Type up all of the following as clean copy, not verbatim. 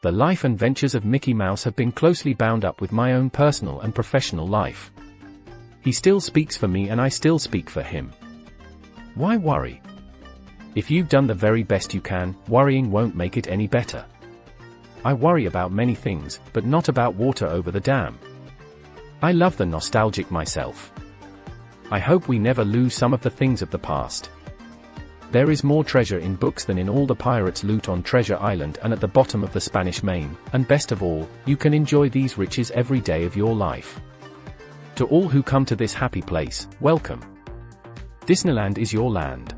The life and ventures of Mickey Mouse have been closely bound up with my own personal and professional life. He still speaks for me and I still speak for him. Why worry? If you've done the very best you can, worrying won't make it any better. I worry about many things, but not about water over the dam. I love the nostalgic myself. I hope we never lose some of the things of the past. There is more treasure in books than in all the pirates' loot on Treasure Island and at the bottom of the Spanish Main, and best of all, you can enjoy these riches every day of your life. To all who come to this happy place, welcome. Disneyland is your land.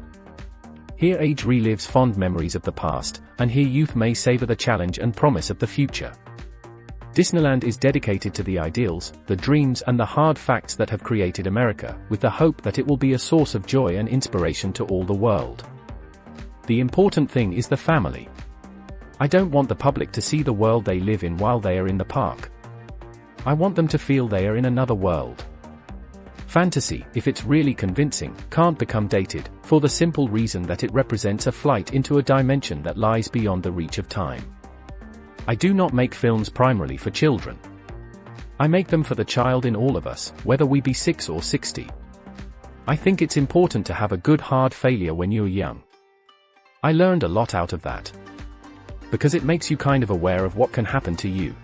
Here age relives fond memories of the past, and here youth may savor the challenge and promise of the future. Disneyland is dedicated to the ideals, the dreams and the hard facts that have created America, with the hope that it will be a source of joy and inspiration to all the world. The important thing is the family. I don't want the public to see the world they live in while they are in the park. I want them to feel they are in another world. Fantasy, if it's really convincing, can't become dated, for the simple reason that it represents a flight into a dimension that lies beyond the reach of time. I do not make films primarily for children. I make them for the child in all of us, whether we be 6 or 60. I think it's important to have a good hard failure when you're young. I learned a lot out of that. Because it makes you kind of aware of what can happen to you.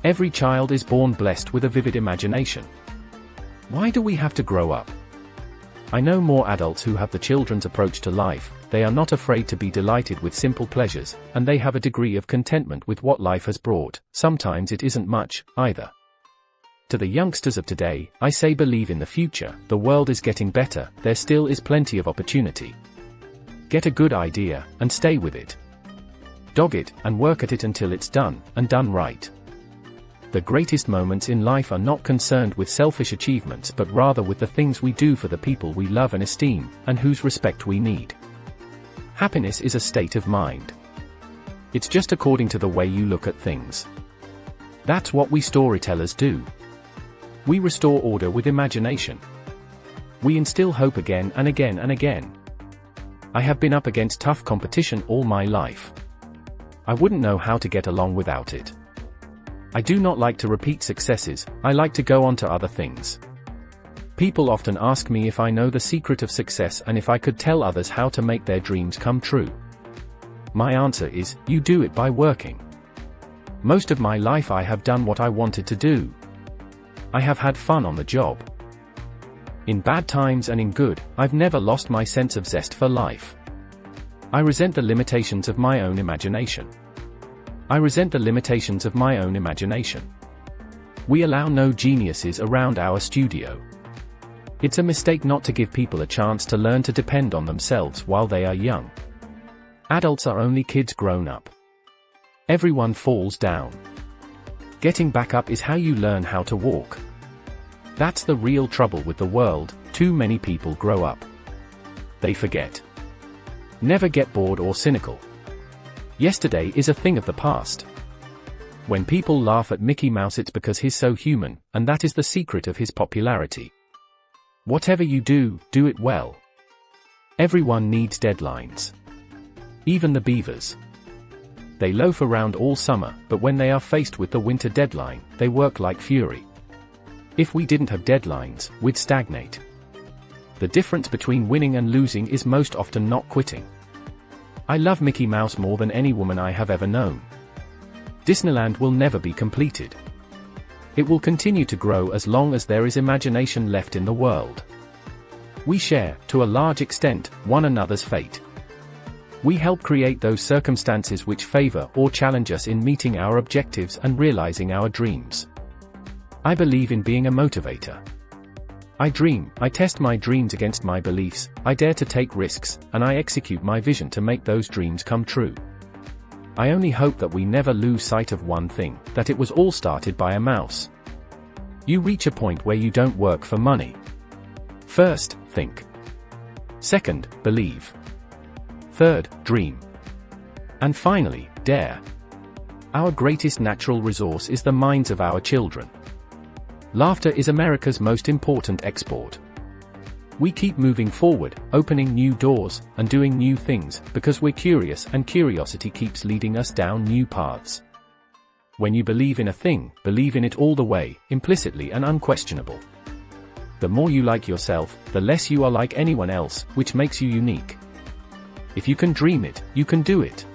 Every child is born blessed with a vivid imagination. Why do we have to grow up? I know more adults who have the children's approach to life. They are not afraid to be delighted with simple pleasures, and they have a degree of contentment with what life has brought. Sometimes it isn't much, either. To the youngsters of today, I say believe in the future. The world is getting better, there still is plenty of opportunity. Get a good idea, and stay with it. Dog it, and work at it until it's done, and done right. The greatest moments in life are not concerned with selfish achievements but rather with the things we do for the people we love and esteem, and whose respect we need. Happiness is a state of mind. It's just according to the way you look at things. That's what we storytellers do. We restore order with imagination. We instill hope again and again and again. I have been up against tough competition all my life. I wouldn't know how to get along without it. I do not like to repeat successes, I like to go on to other things. People often ask me if I know the secret of success and if I could tell others how to make their dreams come true. My answer is, you do it by working. Most of my life I have done what I wanted to do. I have had fun on the job. In bad times and in good, I've never lost my sense of zest for life. I resent the limitations of my own imagination. We allow no geniuses around our studio. It's a mistake not to give people a chance to learn to depend on themselves while they are young. Adults are only kids grown up. Everyone falls down. Getting back up is how you learn how to walk. That's the real trouble with the world. Too many people grow up. They forget. Never get bored or cynical. Yesterday is a thing of the past. When people laugh at Mickey Mouse, it's because he's so human, and that is the secret of his popularity. Whatever you do, do it well. Everyone needs deadlines. Even the beavers. They loaf around all summer, but when they are faced with the winter deadline, they work like fury. If we didn't have deadlines, we'd stagnate. The difference between winning and losing is most often not quitting. I love Mickey Mouse more than any woman I have ever known. Disneyland will never be completed. It will continue to grow as long as there is imagination left in the world. We share, to a large extent, one another's fate. We help create those circumstances which favor or challenge us in meeting our objectives and realizing our dreams. I believe in being a motivator. I dream, I test my dreams against my beliefs, I dare to take risks, and I execute my vision to make those dreams come true. I only hope that we never lose sight of one thing, that it was all started by a mouse. You reach a point where you don't work for money. First, think. Second, believe. Third, dream. And finally, dare. Our greatest natural resource is the minds of our children. Laughter is America's most important export. We keep moving forward, opening new doors, and doing new things, because we're curious, and curiosity keeps leading us down new paths. When you believe in a thing, believe in it all the way, implicitly and unquestionable. The more you like yourself, the less you are like anyone else, which makes you unique. If you can dream it, you can do it.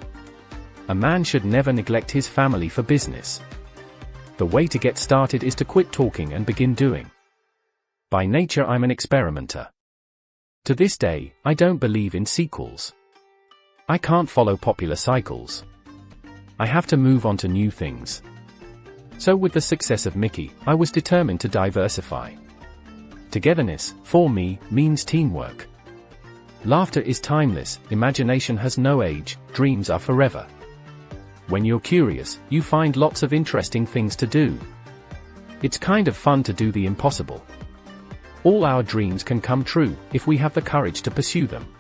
A man should never neglect his family for business. The way to get started is to quit talking and begin doing. By nature I'm an experimenter. To this day, I don't believe in sequels. I can't follow popular cycles. I have to move on to new things. So with the success of Mickey, I was determined to diversify. Togetherness, for me, means teamwork. Laughter is timeless, imagination has no age, dreams are forever. When you're curious, you find lots of interesting things to do. It's kind of fun to do the impossible. All our dreams can come true, if we have the courage to pursue them.